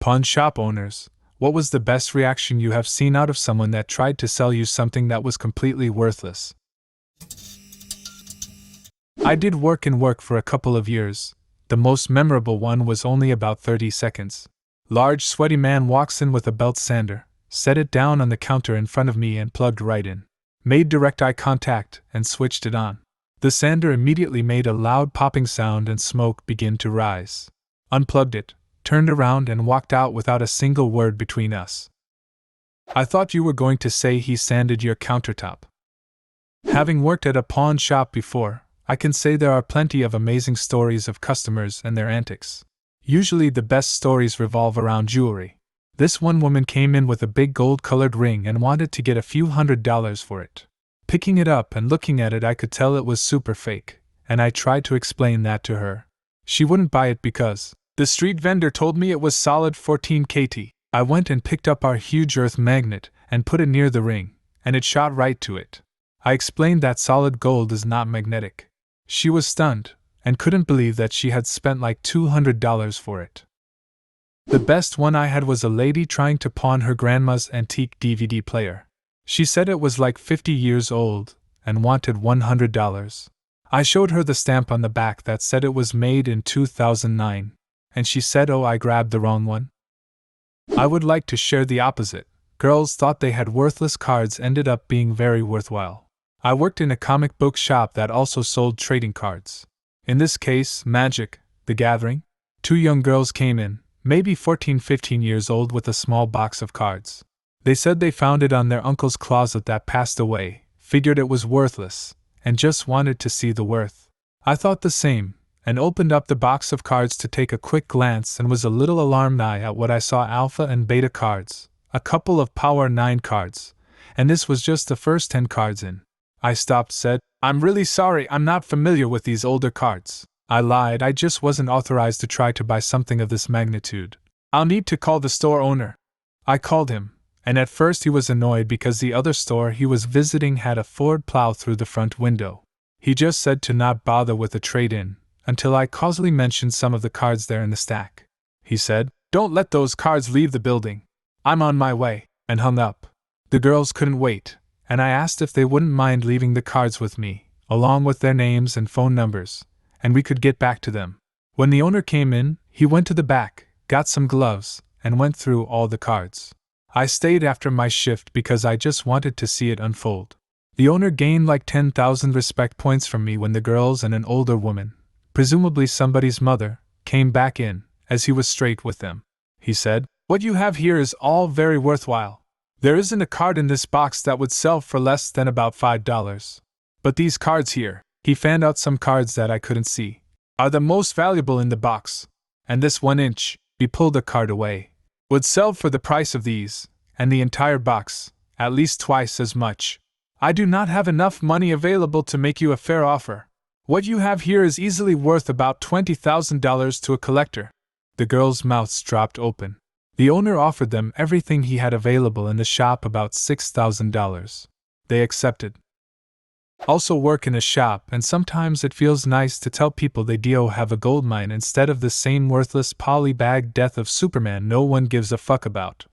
Pawn shop owners, what was the best reaction you have seen out of someone that tried to sell you something that was completely worthless? I did work for a couple of years. The most memorable one was only about 30 seconds. Large sweaty man walks in with a belt sander, set it down on the counter in front of me and plugged right in. Made direct eye contact and switched it on. The sander immediately made a loud popping sound and smoke began to rise. Unplugged it, turned around and walked out without a single word between us. I thought you were going to say he sanded your countertop. Having worked at a pawn shop before, I can say there are plenty of amazing stories of customers and their antics. Usually the best stories revolve around jewelry. This one woman came in with a big gold-colored ring and wanted to get a few $100s for it. Picking it up and looking at it, I could tell it was super fake, and I tried to explain that to her. She wouldn't buy it because the street vendor told me it was solid 14 KT. I went and picked up our huge earth magnet and put it near the ring, and it shot right to it. I explained that solid gold is not magnetic. She was stunned and couldn't believe that she had spent like $200 for it. The best one I had was a lady trying to pawn her grandma's antique DVD player. She said it was like 50 years old and wanted $100. I showed her the stamp on the back that said it was made in 2009, and she said, "Oh, I grabbed the wrong one." I would like to share the opposite. Girls thought they had worthless cards ended up being very worthwhile. I worked in a comic book shop that also sold trading cards. In this case, Magic: The Gathering. Two young girls came in, maybe 14-15 years old, with a small box of cards. They said they found it on their uncle's closet that passed away, figured it was worthless, and just wanted to see the worth. I thought the same, and opened up the box of cards to take a quick glance and was a little alarmed at what I saw: Alpha and Beta cards, a couple of Power 9 cards, and this was just the first 10 cards in. I stopped, said, "I'm really sorry, I'm not familiar with these older cards." I lied, I just wasn't authorized to try to buy something of this magnitude. "I'll need to call the store owner." I called him, and at first he was annoyed because the other store he was visiting had a Ford plow through the front window. He just said to not bother with a trade-in, until I causally mentioned some of the cards there in the stack. He said, "Don't let those cards leave the building. I'm on my way," and hung up. The girls couldn't wait, and I asked if they wouldn't mind leaving the cards with me, along with their names and phone numbers, and we could get back to them. When the owner came in, he went to the back, got some gloves, and went through all the cards. I stayed after my shift because I just wanted to see it unfold. The owner gained like 10,000 respect points from me when the girls and an older woman, presumably somebody's mother, came back in, as he was straight with them. He said, "What you have here is all very worthwhile. There isn't a card in this box that would sell for less than about $5. But these cards here," he fanned out some cards that I couldn't see, "are the most valuable in the box. And this 1-inch," he pulled a card away, "would sell for the price of these, and the entire box, at least twice as much. I do not have enough money available to make you a fair offer. What you have here is easily worth about $20,000 to a collector." The girls' mouths dropped open. The owner offered them everything he had available in the shop, about $6,000. They accepted. Also work in a shop, and sometimes it feels nice to tell people they do have a gold mine instead of the same worthless polybag death of Superman no one gives a fuck about.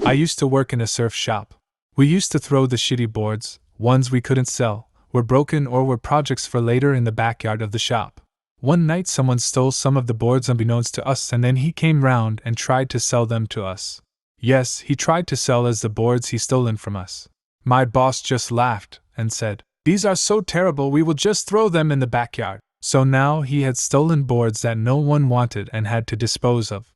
I used to work in a surf shop. We used to throw the shitty boards, ones we couldn't sell, were broken or were projects for later, in the backyard of the shop. One night someone stole some of the boards unbeknownst to us, and then he came round and tried to sell them to us. Yes, he tried to sell us the boards he stolen from us. My boss just laughed and said, "These are so terrible, we will just throw them in the backyard." So now he had stolen boards that no one wanted and had to dispose of.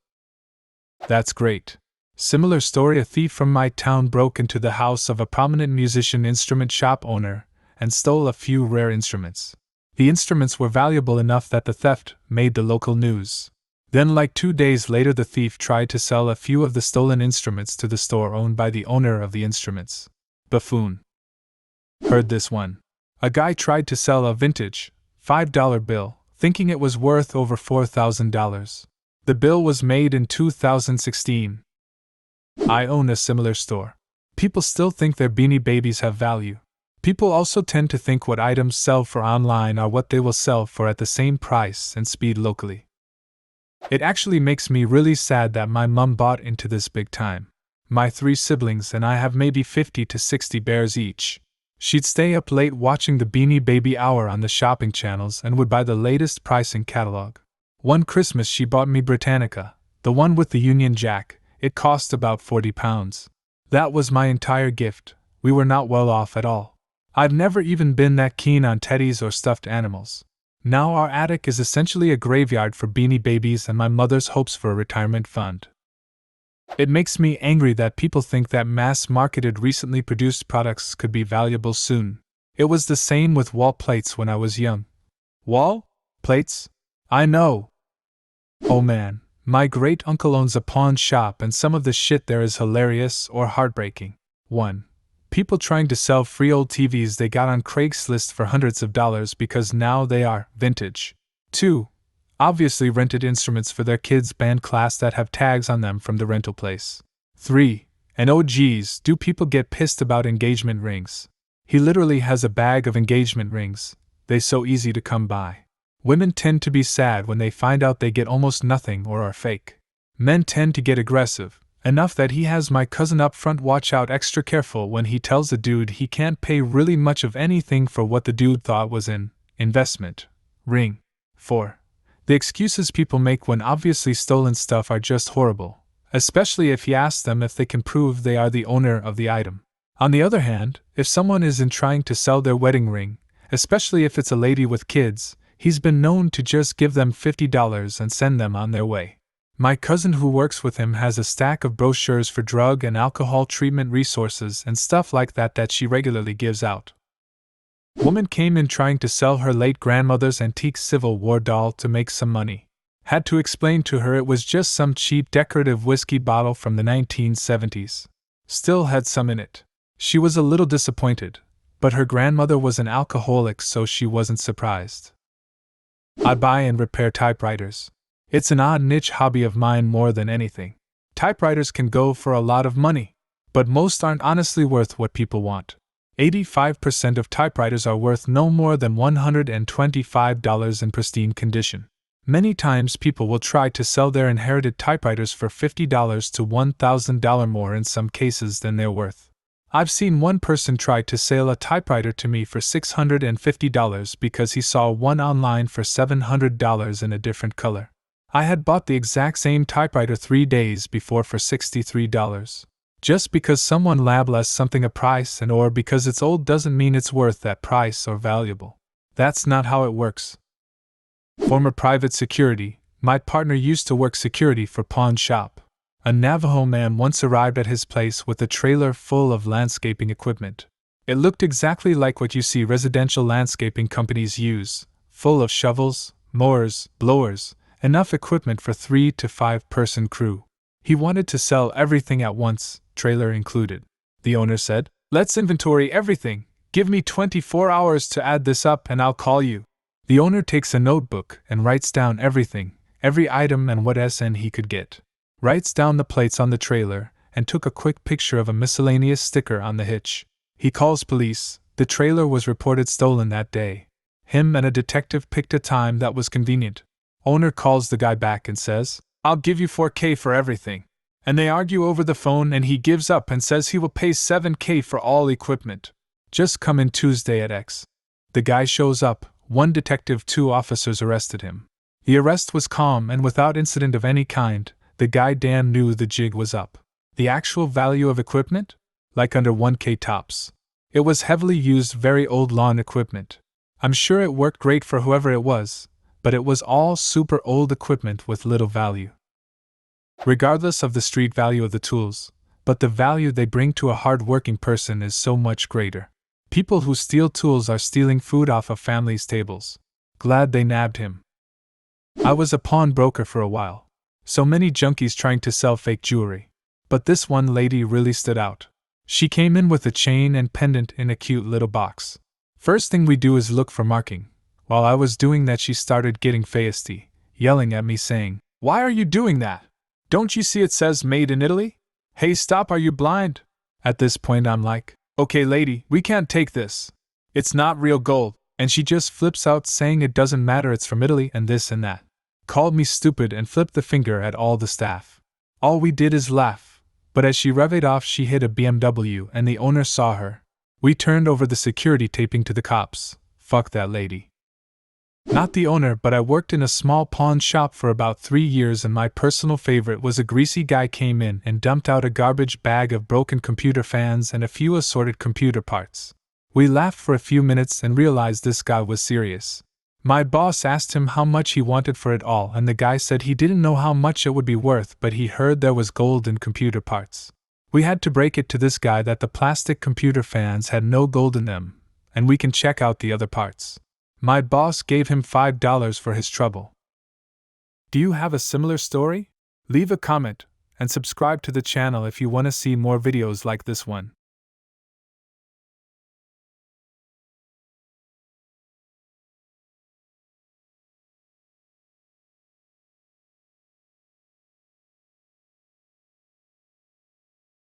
That's great. Similar story: a thief from my town broke into the house of a prominent musician instrument shop owner and stole a few rare instruments. The instruments were valuable enough that the theft made the local news. Then, like 2 days later, the thief tried to sell a few of the stolen instruments to the store owned by the owner of the instruments. Buffoon. Heard this one. A guy tried to sell a vintage $5 bill, thinking it was worth over $4,000. The bill was made in 2016. I own a similar store. People still think their Beanie Babies have value. People also tend to think what items sell for online are what they will sell for at the same price and speed locally. It actually makes me really sad that my mum bought into this big time. My 3 siblings and I have maybe 50 to 60 bears each. She'd stay up late watching the Beanie Baby Hour on the shopping channels and would buy the latest pricing catalog. One Christmas she bought me Britannica, the one with the Union Jack. It cost about £40. That was my entire gift. We were not well off at all. I've never even been that keen on teddies or stuffed animals. Now our attic is essentially a graveyard for Beanie Babies and my mother's hopes for a retirement fund. It makes me angry that people think that mass-marketed recently produced products could be valuable soon. It was the same with wall plates when I was young. Wall plates? I know. Oh man, my great-uncle owns a pawn shop and some of the shit there is hilarious or heartbreaking. 1. People trying to sell free old TVs they got on Craigslist for hundreds of dollars because now they are vintage. 2. Obviously rented instruments for their kids' band class that have tags on them from the rental place. 3. And oh geez, do people get pissed about engagement rings? He literally has a bag of engagement rings. They're so easy to come by. Women tend to be sad when they find out they get almost nothing or are fake. Men tend to get aggressive, enough that he has my cousin up front watch out extra careful when he tells the dude he can't pay really much of anything for what the dude thought was an investment ring. 4. The excuses people make when obviously stolen stuff are just horrible, especially if he asks them if they can prove they are the owner of the item. On the other hand, if someone isn't trying to sell their wedding ring, especially if it's a lady with kids, he's been known to just give them $50 and send them on their way. My cousin who works with him has a stack of brochures for drug and alcohol treatment resources and stuff like that she regularly gives out. Woman came in trying to sell her late grandmother's antique Civil War doll to make some money. Had to explain to her it was just some cheap decorative whiskey bottle from the 1970s. Still had some in it. She was a little disappointed, but her grandmother was an alcoholic so she wasn't surprised. I buy and repair typewriters. It's an odd niche hobby of mine more than anything. Typewriters can go for a lot of money, but most aren't honestly worth what people want. 85% of typewriters are worth no more than $125 in pristine condition. Many times people will try to sell their inherited typewriters for $50 to $1,000 more in some cases than they're worth. I've seen one person try to sell a typewriter to me for $650 because he saw one online for $700 in a different color. I had bought the exact same typewriter 3 days before for $63. Just because someone labels something a price and or because it's old doesn't mean it's worth that price or valuable. That's not how it works. Former private security, my partner used to work security for pawn shop. A Navajo man once arrived at his place with a trailer full of landscaping equipment. It looked exactly like what you see residential landscaping companies use, full of shovels, mowers, blowers, enough equipment for 3 to 5 person crew. He wanted to sell everything at once, trailer included. The owner said, "Let's inventory everything. Give me 24 hours to add this up and I'll call you." The owner takes a notebook and writes down everything, every item and what SN he could get. Writes down the plates on the trailer and took a quick picture of a miscellaneous sticker on the hitch. He calls police. The trailer was reported stolen that day. Him and a detective picked a time that was convenient. Owner calls the guy back and says, "I'll give you $4K for everything." And they argue over the phone and he gives up and says he will pay $7K for all equipment. Just come in Tuesday at X. The guy shows up, 1 detective, 2 officers arrested him. The arrest was calm and without incident of any kind. The guy damn knew the jig was up. The actual value of equipment? Like under 1K tops. It was heavily used very old lawn equipment. I'm sure it worked great for whoever it was, but it was all super old equipment with little value. Regardless of the street value of the tools, but the value they bring to a hard-working person is so much greater. People who steal tools are stealing food off of families' tables. Glad they nabbed him. I was a pawnbroker for a while. So many junkies trying to sell fake jewelry. But this one lady really stood out. She came in with a chain and pendant in a cute little box. First thing we do is look for marking. While I was doing that, she started getting feisty, yelling at me saying, "Why are you doing that? Don't you see it says made in Italy? Hey, stop, are you blind?" At this point I'm like, "Okay lady, we can't take this. It's not real gold," and she just flips out saying it doesn't matter, it's from Italy and this and that. called me stupid and flipped the finger at all the staff. All we did is laugh, but as she revved off she hit a BMW and the owner saw her. We turned over the security taping to the cops. Fuck that lady. Not the owner, but I worked in a small pawn shop for about 3 years, and my personal favorite was a greasy guy came in and dumped out a garbage bag of broken computer fans and a few assorted computer parts. We laughed for a few minutes and realized this guy was serious. My boss asked him how much he wanted for it all, and the guy said he didn't know how much it would be worth, but he heard there was gold in computer parts. We had to break it to this guy that the plastic computer fans had no gold in them, and we can check out the other parts. My boss gave him $5 for his trouble. Do you have a similar story? Leave a comment and subscribe to the channel if you want to see more videos like this one.